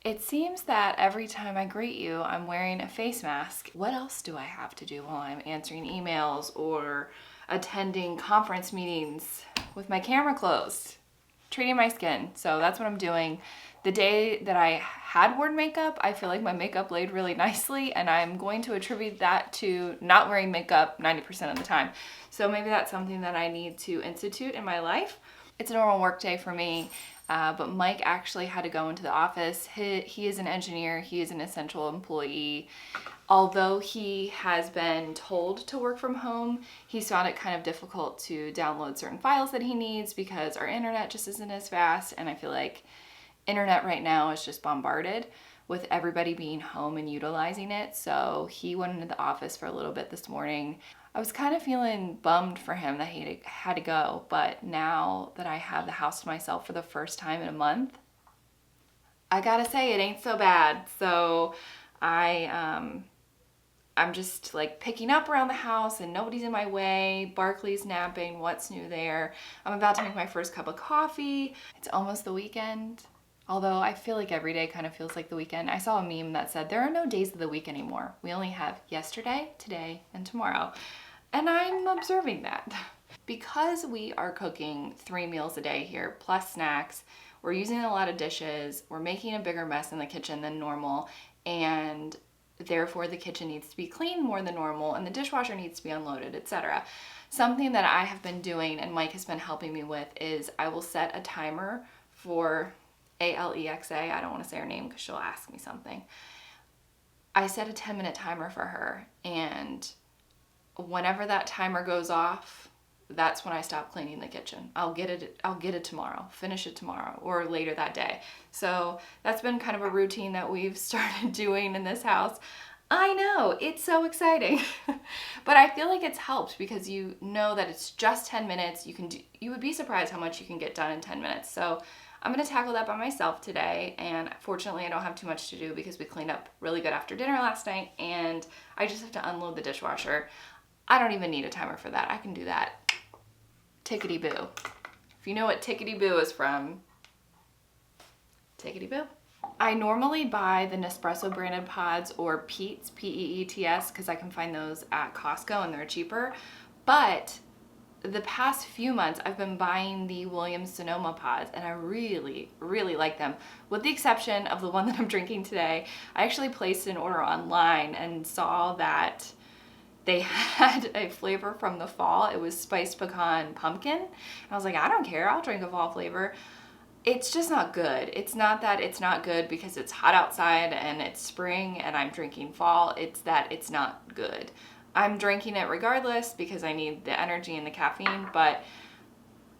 It seems that every time I greet you, I'm wearing a face mask. What else do I have to do while I'm answering emails or attending conference meetings with my camera closed? Treating my skin. So that's what I'm doing. The day that I had worn makeup, I feel like my makeup laid really nicely, and I'm going to attribute that to not wearing makeup 90% of the time. So maybe that's something that I need to institute in my life. It's a normal work day for me, but Mike actually had to go into the office. He is an engineer. He is an essential employee. Although he has been told to work from home, he's found it kind of difficult to download certain files that he needs because our internet just isn't as fast, and I feel like internet right now is just bombarded with everybody being home and utilizing it. So he went into the office for a little bit this morning. I was kind of feeling bummed for him that he had to go, but now that I have the house to myself for the first time in a month, I gotta say it ain't so bad. So I'm just like picking up around the house and nobody's in my way. Barkley's napping. What's new there? I'm about to make my first cup of coffee. It's almost the weekend. Although I feel like every day kind of feels like the weekend. I saw a meme that said there are no days of the week anymore. We only have yesterday, today, and tomorrow. And I'm observing that. Because we are cooking 3 meals a day here, plus snacks, we're using a lot of dishes, we're making a bigger mess in the kitchen than normal, and therefore the kitchen needs to be cleaned more than normal, and the dishwasher needs to be unloaded, etc. Something that I have been doing, and Mike has been helping me with, is I will set a timer for Alexa. I don't want to say her name because she'll ask me something. I set a 10-minute timer for her, and whenever that timer goes off, that's when I stop cleaning the kitchen. I'll get it tomorrow, finish it tomorrow, or later that day. So that's been kind of a routine that we've started doing in this house. I know, it's so exciting. But I feel like it's helped because you know that it's just 10 minutes. You would be surprised how much you can get done in 10 minutes. So I'm gonna tackle that by myself today, and fortunately I don't have too much to do because we cleaned up really good after dinner last night, and I just have to unload the dishwasher. I don't even need a timer for that. I can do that. Tickety boo. If you know what tickety boo is from, tickety boo. I normally buy the Nespresso branded pods or Peets, P-E-E-T-S, because I can find those at Costco and they're cheaper. But the past few months I've been buying the Williams Sonoma pods, and I really, really like them. With the exception of the one that I'm drinking today, I actually placed an order online and saw that they had a flavor from the fall. It was spiced pecan pumpkin. And I was like, I don't care, I'll drink a fall flavor. It's just not good. It's not that it's not good because it's hot outside and it's spring and I'm drinking fall. It's that it's not good. I'm drinking it regardless because I need the energy and the caffeine, but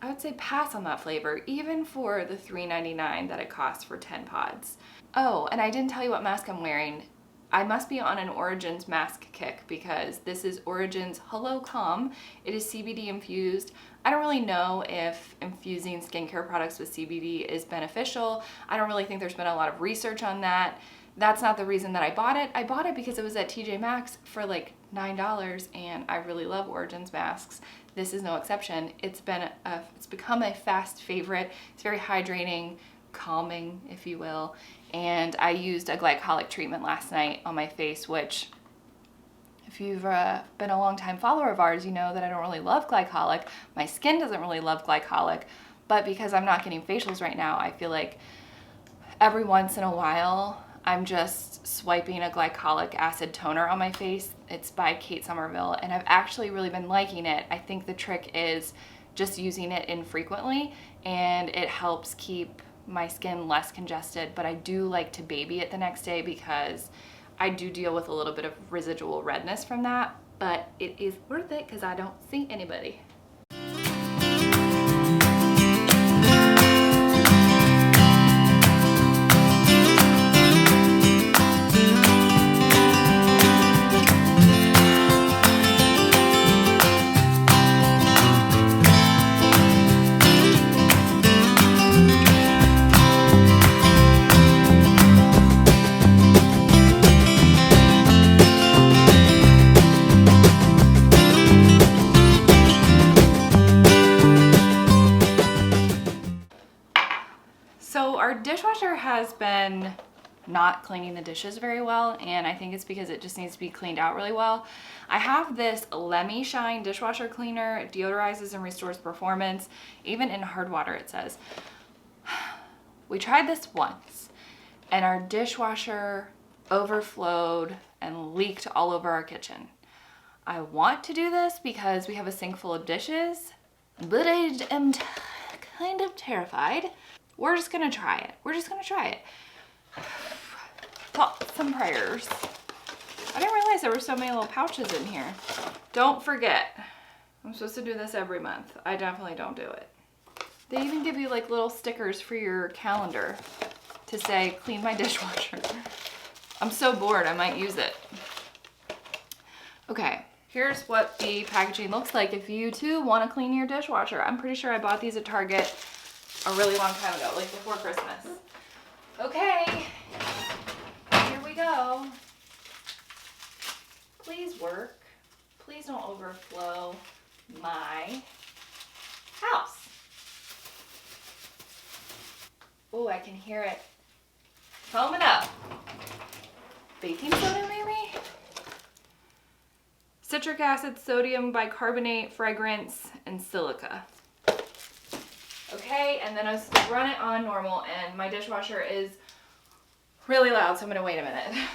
I would say pass on that flavor, even for the $3.99 that it costs for 10 pods. Oh, and I didn't tell you what mask I'm wearing. I must be on an Origins mask kick because this is Origins Hello Calm. It is CBD infused. I don't really know if infusing skincare products with CBD is beneficial. I don't really think there's been a lot of research on that. That's not the reason that I bought it. I bought it because it was at TJ Maxx for like $9, and I really love Origins masks. This is no exception. It's become a fast favorite. It's very hydrating, calming, if you will. And I used a glycolic treatment last night on my face, which, if you've been a long-time follower of ours, you know that I don't really love glycolic. My skin doesn't really love glycolic, but because I'm not getting facials right now, I feel like every once in a while I'm just swiping a glycolic acid toner on my face. It's by Kate Somerville, and I've actually really been liking it. I think the trick is just using it infrequently, and it helps keep my skin less congested, but I do like to baby it the next day because I do deal with a little bit of residual redness from that, but it is worth it because I don't see anybody. So our dishwasher has been not cleaning the dishes very well, and I think it's because it just needs to be cleaned out really well. I have this Let Me Shine dishwasher cleaner. It deodorizes and restores performance, even in hard water, it says. We tried this once, and our dishwasher overflowed and leaked all over our kitchen. I want to do this because we have a sink full of dishes, but I am kind of terrified. We're just gonna try it. We're just gonna try it. Thoughts and prayers. I didn't realize there were so many little pouches in here. Don't forget, I'm supposed to do this every month. I definitely don't do it. They even give you like little stickers for your calendar to say, clean my dishwasher. I'm so bored, I might use it. Okay, here's what the packaging looks like if you too want to clean your dishwasher. I'm pretty sure I bought these at Target a really long time ago, like before Christmas. Okay, here we go. Please work. Please don't overflow my house. Oh, I can hear it foaming up. Baking soda maybe? Citric acid, sodium bicarbonate, fragrance, and silica. Okay, and then I just run it on normal, and my dishwasher is really loud, so I'm gonna wait a minute.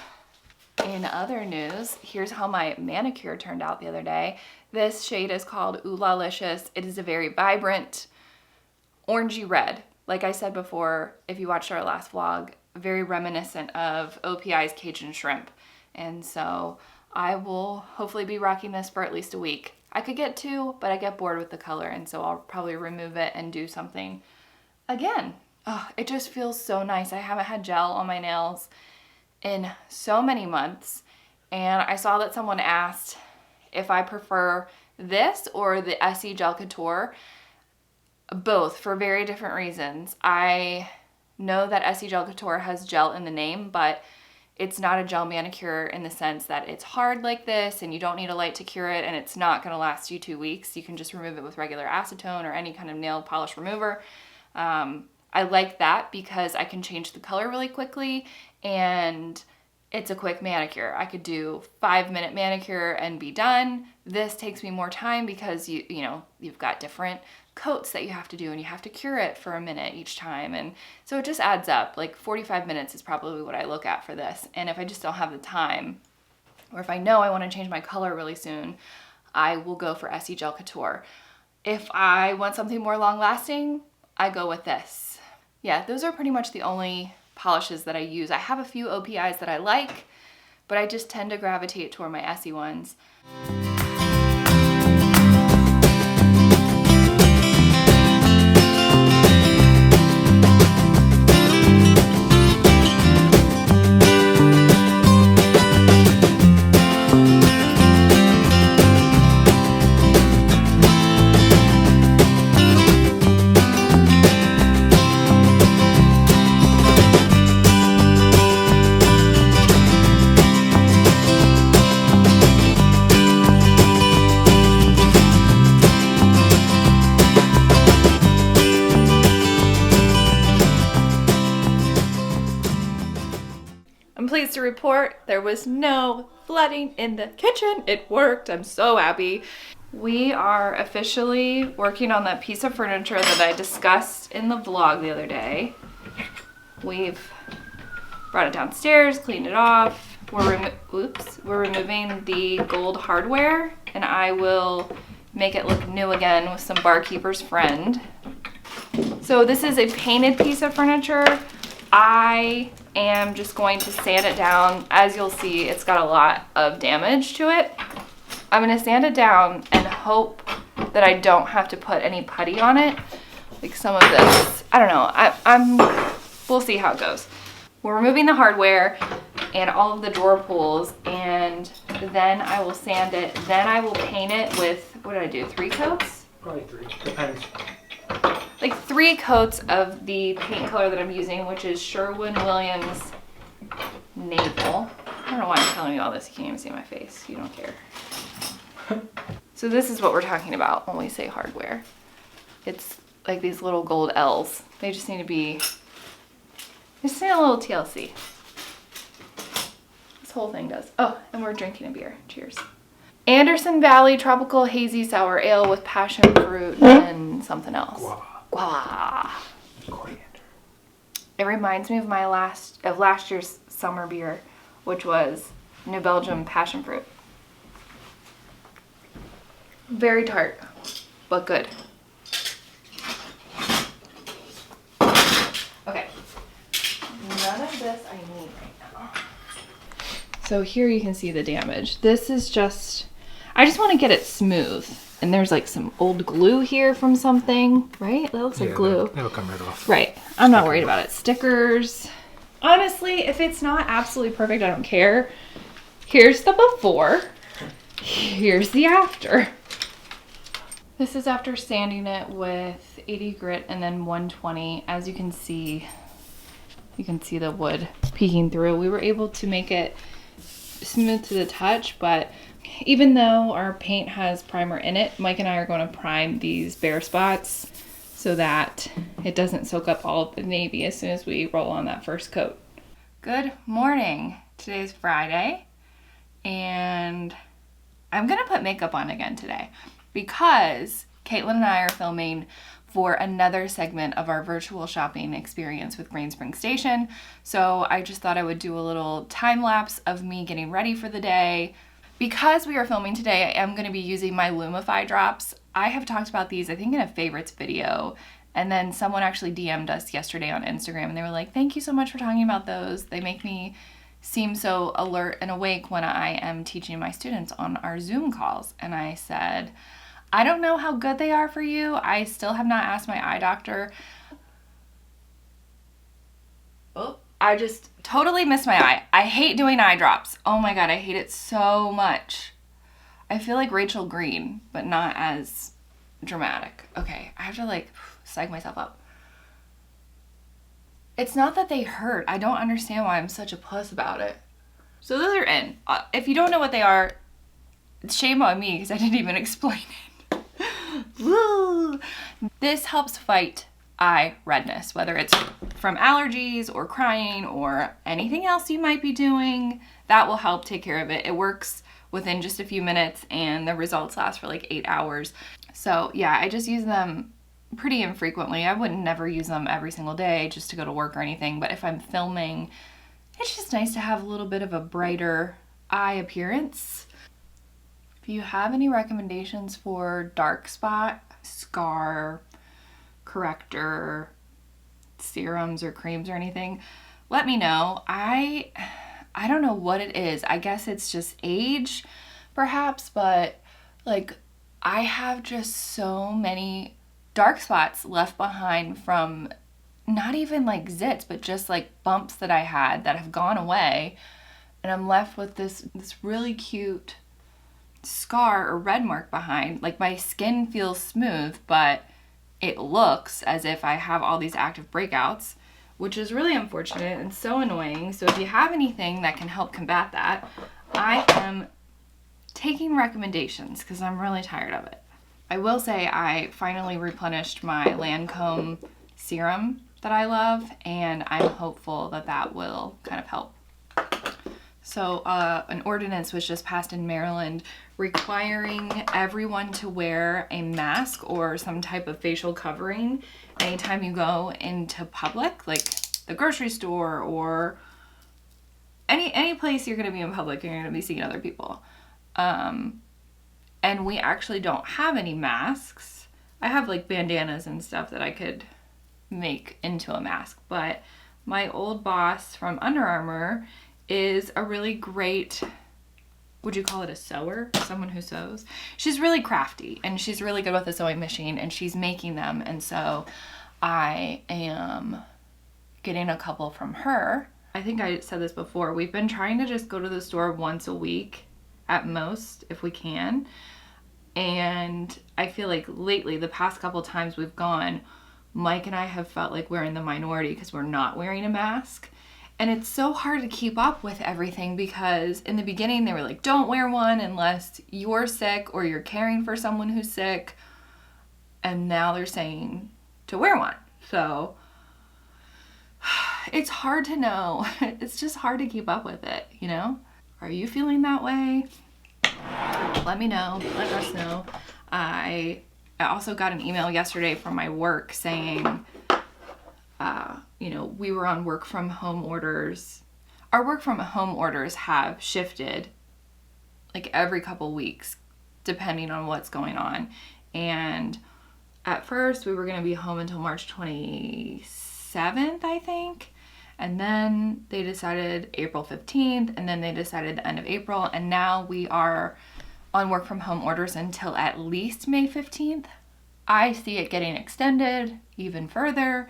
In other news, here's how my manicure turned out the other day. This shade is called Ooh La Licious. It is a very vibrant orangey red. Like I said before, if you watched our last vlog, very reminiscent of OPI's Cajun Shrimp. And so I will hopefully be rocking this for at least a week. I could get 2, but I get bored with the color, and so I'll probably remove it and do something again. Oh, it just feels so nice. I haven't had gel on my nails in so many months, and I saw that someone asked if I prefer this or the Essie Gel Couture. Both, for very different reasons. I know that Essie Gel Couture has gel in the name, but it's not a gel manicure in the sense that it's hard like this and you don't need a light to cure it, and it's not going to last you 2 weeks. You can just remove it with regular acetone or any kind of nail polish remover. I like that because I can change the color really quickly, and it's a quick manicure. I could do 5-minute manicure and be done. This takes me more time because you've got different coats that you have to do, and you have to cure it for a minute each time, and so it just adds up. Like 45 minutes is probably what I look at for this, and if I just don't have the time, or if I know I want to change my color really soon, I will go for Essie Gel Couture. If I want something more long lasting, I go with this. Yeah, those are pretty much the only polishes that I use. I have a few OPIs that I like, but I just tend to gravitate toward my Essie ones. Pleased to report there was no flooding in the kitchen. It worked. I'm so happy. We are officially working on that piece of furniture that I discussed in the vlog the other day. We've brought it downstairs, cleaned it off. We're removing the gold hardware, and I will make it look new again with some Barkeeper's Friend. So this is a painted piece of furniture. I am just going to sand it down. As you'll see, it's got a lot of damage to it. I'm going to sand it down and hope that I don't have to put any putty on it, like some of this. I don't know. We'll see how it goes. We're removing the hardware and all of the drawer pulls, and then I will sand it. Then I will paint it with, what did I do, 3 coats? Probably 3, depends. Like 3 coats of the paint color that I'm using, which is Sherwin-Williams Naval. I don't know why I'm telling you all this. You can't even see my face. You don't care. So this is what we're talking about when we say hardware. It's like these little gold L's. They just need to be, just need a little TLC. This whole thing does. Oh, and we're drinking a beer. Cheers. Anderson Valley Tropical Hazy Sour Ale with passion fruit and something else. Guava. Coriander. It reminds me of last year's summer beer, which was New Belgium passion fruit. Very tart, but good. Okay. None of this I need right now. So here you can see the damage. This is just, I just want to get it smooth. And there's like some old glue here from something, right? That looks like glue. That'll come right off. Right. I'm not worried about it. Stickers. Honestly, if it's not absolutely perfect, I don't care. Here's the before. Here's the after. This is after sanding it with 80 grit and then 120. As you can see the wood peeking through. We were able to make it smooth to the touch, but even though our paint has primer in it, Mike and I are going to prime these bare spots so that it doesn't soak up all of the navy as soon as we roll on that first coat. Good morning. Today's Friday, and I'm gonna put makeup on again today because Caitlin and I are filming for another segment of our virtual shopping experience with Green Spring Station. So I just thought I would do a little time lapse of me getting ready for the day. Because we are filming today, I am going to be using my Lumify drops. I have talked about these, I think, in a favorites video. And then someone actually DM'd us yesterday on Instagram and they were like, thank you so much for talking about those. They make me seem so alert and awake when I am teaching my students on our Zoom calls. And I said, I don't know how good they are for you. I still have not asked my eye doctor. Oh, I just totally missed my eye. I hate doing eye drops. Oh my God, I hate it so much. I feel like Rachel Green, but not as dramatic. Okay, I have to like psych myself up. It's not that they hurt. I don't understand why I'm such a puss about it. So those are in. If you don't know what they are, shame on me because I didn't even explain it. Woo! This helps fight eye redness, whether it's from allergies or crying or anything else you might be doing. That will help take care of it. It works within just a few minutes and the results last for like 8 hours. So yeah, I just use them pretty infrequently. I would never use them every single day just to go to work or anything, but if I'm filming, it's just nice to have a little bit of a brighter eye appearance. If you have any recommendations for dark spot, scar, corrector, serums or creams or anything, let me know. I don't know what it is. I guess it's just age perhaps, but like I have just so many dark spots left behind from not even like zits, but just like bumps that I had that have gone away, and I'm left with this really cute scar or red mark behind. Like my skin feels smooth, but it looks as if I have all these active breakouts, which is really unfortunate and so annoying. So if you have anything that can help combat that, I am taking recommendations because I'm really tired of it. I will say I finally replenished my Lancome serum that I love, and I'm hopeful that that will kind of help. So an ordinance was just passed in Maryland requiring everyone to wear a mask or some type of facial covering anytime you go into public, like the grocery store or any place you're going to be in public and you're going to be seeing other people. And we actually don't have any masks. I have like bandanas and stuff that I could make into a mask, but my old boss from Under Armour is a really great, would you call it a sewer? Someone who sews. She's really crafty and she's really good with a sewing machine and she's making them. And so I am getting a couple from her. I think I said this before. We've been trying to just go to the store once a week at most if we can. And I feel like lately, the past couple times we've gone, Mike and I have felt like we're in the minority because we're not wearing a mask. And it's so hard to keep up with everything because in the beginning they were like, don't wear one unless you're sick or you're caring for someone who's sick. And now they're saying to wear one. So it's hard to know. It's just hard to keep up with it, you know? Are you feeling that way? Let me know. Let us know. I also got an email yesterday from my work saying, we were on work from home orders. Our work from home orders have shifted like every couple weeks, depending on what's going on. And at first we were going to be home until March 27th, I think. And then they decided April 15th, and then they decided the end of April. And now we are on work from home orders until at least May 15th. I see it getting extended even further.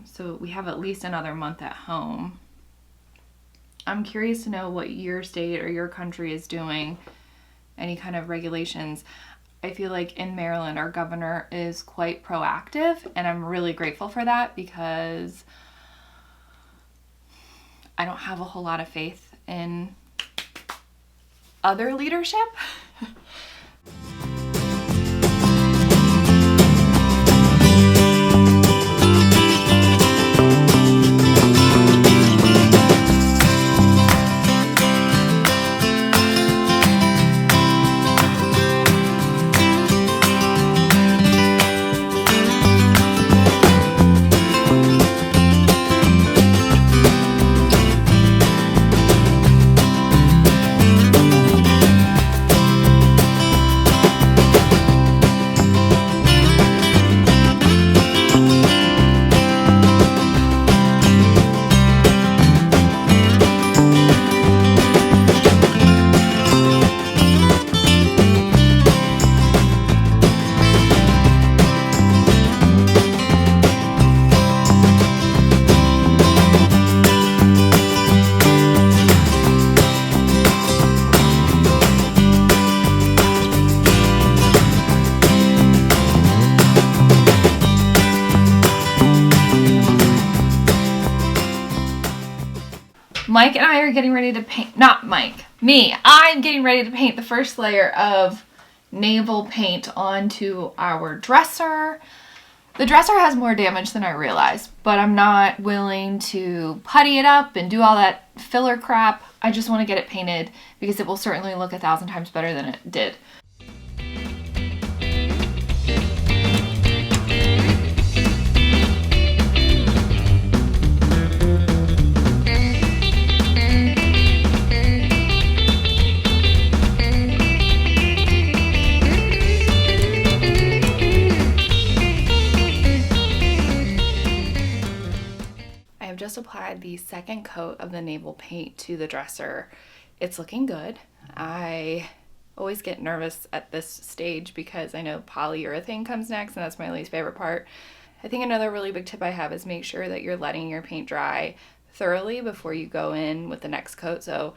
So we have at least another month at home. I'm curious to know what your state or your country is doing, any kind of regulations. I feel like in Maryland, our governor is quite proactive, and I'm really grateful for that because I don't have a whole lot of faith in other leadership. Mike and I are getting ready to paint, not Mike, me. I'm getting ready to paint the first layer of naval paint onto our dresser. The dresser has more damage than I realized, but I'm not willing to putty it up and do all that filler crap. I just want to get it painted because it will certainly look 1,000 times better than it did. Just applied the second coat of the naval paint to the dresser. It's looking good. I always get nervous at this stage because I know polyurethane comes next, and that's my least favorite part. I think another really big tip I have is make sure that you're letting your paint dry thoroughly before you go in with the next coat. So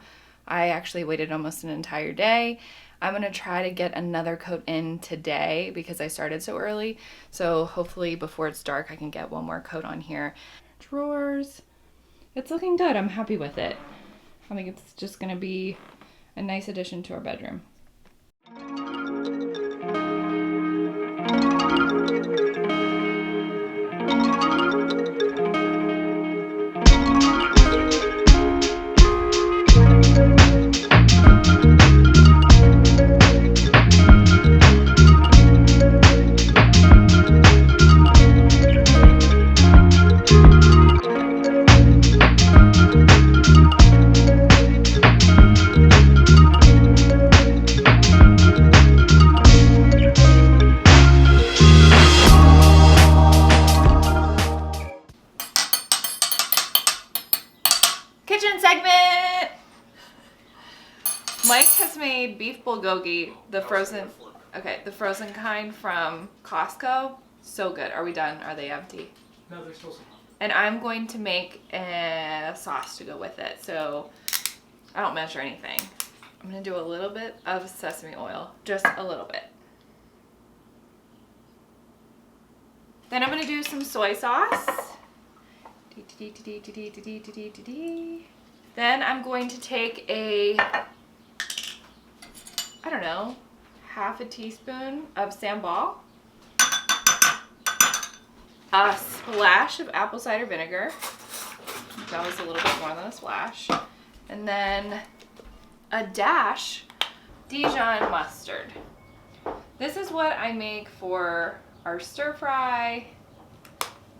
I actually waited almost an entire day. I'm going to try to get another coat in today because I started so early. So hopefully before it's dark I can get one more coat on here. Drawers. It's looking good. I'm happy with it. I think it's just going to be a nice addition to our bedroom. Kitchen segment! Mike has made beef bulgogi, the frozen kind from Costco. So good. Are we done? Are they empty? No, there's still some. And I'm going to make a sauce to go with it. So I don't measure anything. I'm going to do a little bit of sesame oil. Just a little bit. Then I'm going to do some soy sauce. Then I'm going to take half a teaspoon of sambal, a splash of apple cider vinegar. That was a little bit more than a splash. And then a dash Dijon mustard. This is what I make for our stir fry,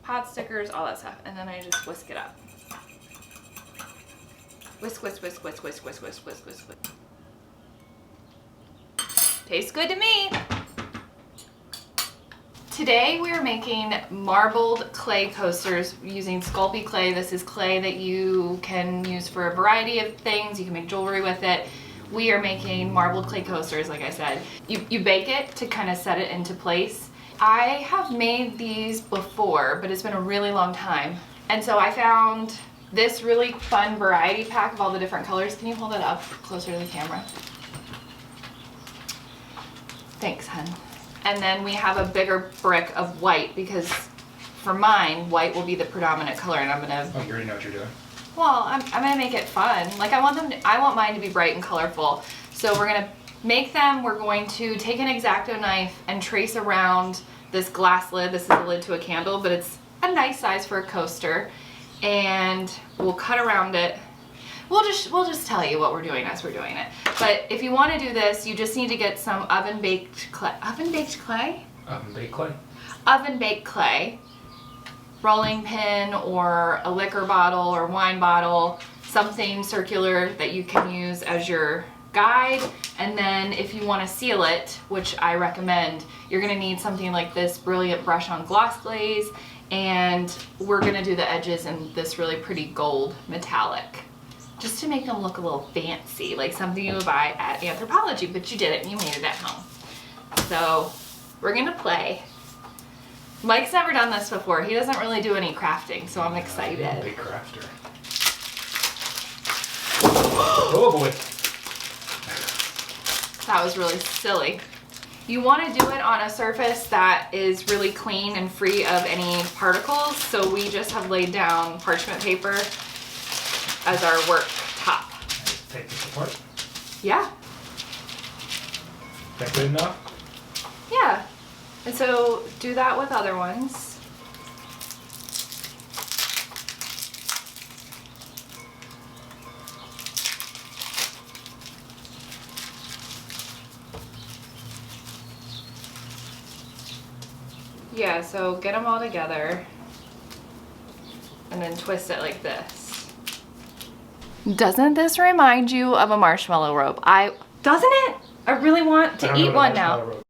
pot stickers, all that stuff. And then I just whisk it up. Whisk, whisk, whisk, whisk, whisk, whisk, whisk, whisk, whisk, whisk. Tastes good to me. Today we are making marbled clay coasters using Sculpey clay. This is clay that you can use for a variety of things. You can make jewelry with it. We are making marbled clay coasters, like I said. You bake it to kind of set it into place. I have made these before, but it's been a really long time. And so I found this really fun variety pack of all the different colors. Can you hold it up closer to the camera? Thanks, hun. And then we have a bigger brick of white because for mine, white will be the predominant color, and I'm gonna. Oh, you already know what you're doing. Well, I'm gonna make it fun. Like I want mine to be bright and colorful. So we're gonna make them. We're going to take an X-Acto knife and trace around this glass lid. This is a lid to a candle, but it's a nice size for a coaster. And we'll cut around it. We'll just tell you what we're doing as we're doing it. But if you want to do this, you just need to get some oven baked clay. Oven baked clay? Oven baked clay. Oven baked clay. Rolling pin or a liquor bottle or wine bottle, something circular that you can use as your guide. And then if you want to seal it, which I recommend, you're going to need something like this brilliant brush on gloss glaze. And we're going to do the edges in this really pretty gold metallic, just to make them look a little fancy, like something you would buy at Anthropologie, but you did it and you made it at home. So we're gonna play. Mike's never done this before. He doesn't really do any crafting, so I'm excited. I'm a big crafter. Oh boy. That was really silly. You want to do it on a surface that is really clean and free of any particles, so we just have laid down parchment paper as our work top. Take this apart. Yeah. Is that good enough? Yeah. And so do that with other ones. Yeah, so get them all together and then twist it like this. Doesn't this remind you of a marshmallow rope? Doesn't it? I really want to eat one now. Rope.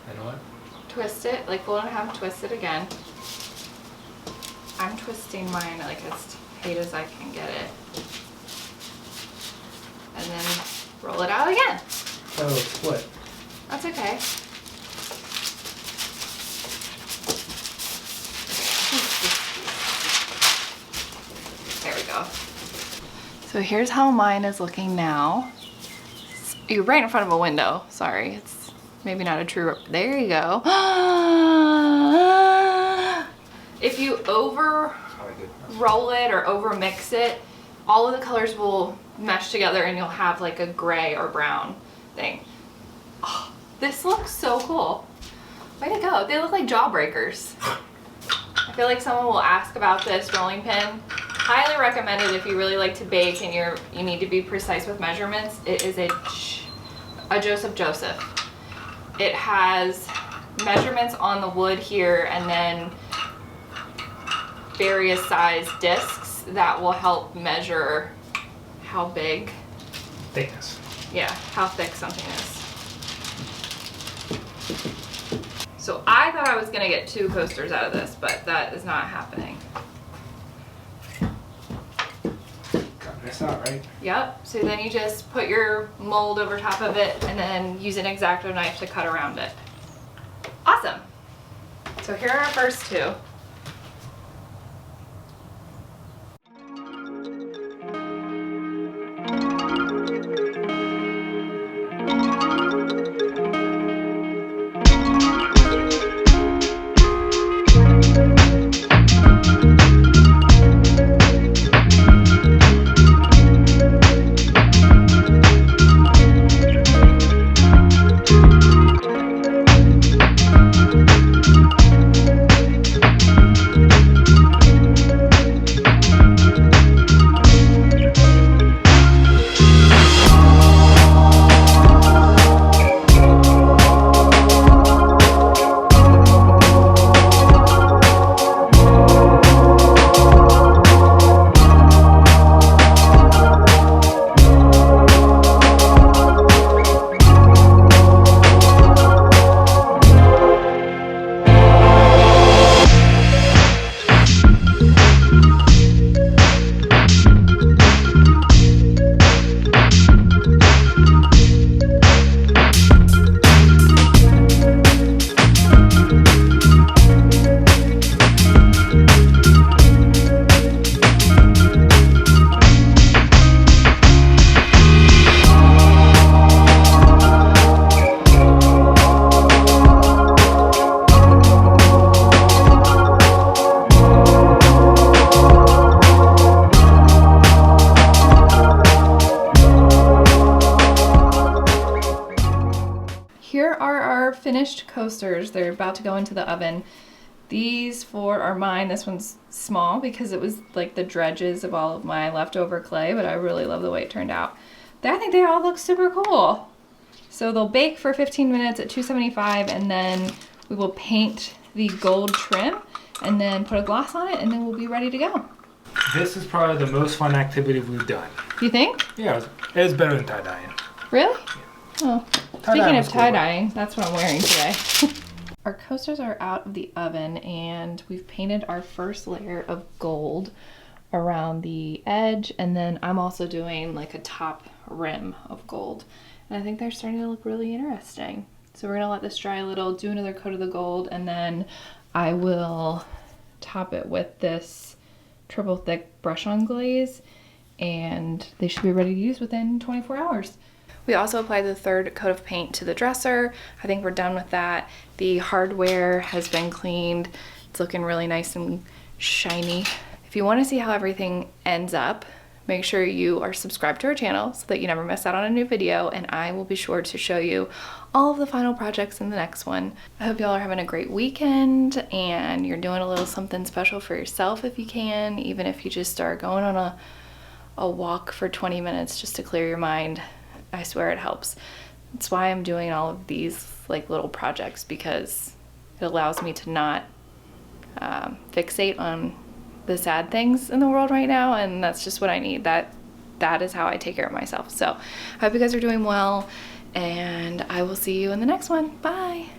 And what? Twist it, like fold it in half, twist it again. I'm twisting mine like as tight as I can get it. And then roll it out again. Oh, split. That's okay. There we go. So here's how mine is looking now. You're right in front of a window. Sorry, it's maybe not a true. There you go. If you over roll it or over mix it, all of the colors will mesh together and you'll have like a gray or brown thing. Oh, this looks so cool. Way to go. They look like jawbreakers. I feel like someone will ask about this rolling pin. Highly recommend it if you really like to bake and you need to be precise with measurements. It is a Joseph. It has measurements on the wood here and then various size discs that will help measure how big. Thickness. Yeah, how thick something is. So I thought I was gonna get 2 coasters out of this, but that is not happening. Cut this out, right? Yep, so then you just put your mold over top of it and then use an X-Acto knife to cut around it. Awesome. So here are our first 2. 4 finished coasters. They're about to go into the oven. These 4 are mine. This one's small because it was like the dredges of all of my leftover clay, but I really love the way it turned out. I think they all look super cool. So they'll bake for 15 minutes at 275, and then we will paint the gold trim and then put a gloss on it, and then we'll be ready to go. This is probably the most fun activity we've done. You think? Yeah, it's better than tie-dyeing. Really? Oh, Tie-dye speaking was of cool, tie-dyeing, that's what I'm wearing today. Our coasters are out of the oven, and we've painted our first layer of gold around the edge, and then I'm also doing like a top rim of gold. And I think they're starting to look really interesting. So we're gonna let this dry a little, do another coat of the gold, and then I will top it with this triple thick brush on glaze, and they should be ready to use within 24 hours. We also applied the 3rd coat of paint to the dresser. I think we're done with that. The hardware has been cleaned. It's looking really nice and shiny. If you want to see how everything ends up, make sure you are subscribed to our channel so that you never miss out on a new video, and I will be sure to show you all of the final projects in the next one. I hope y'all are having a great weekend and you're doing a little something special for yourself if you can, even if you just start going on a walk for 20 minutes just to clear your mind. I swear it helps. That's why I'm doing all of these like little projects, because it allows me to not fixate on the sad things in the world right now, and that's just what I need. That is how I take care of myself. So I hope you guys are doing well, and I will see you in the next one. Bye.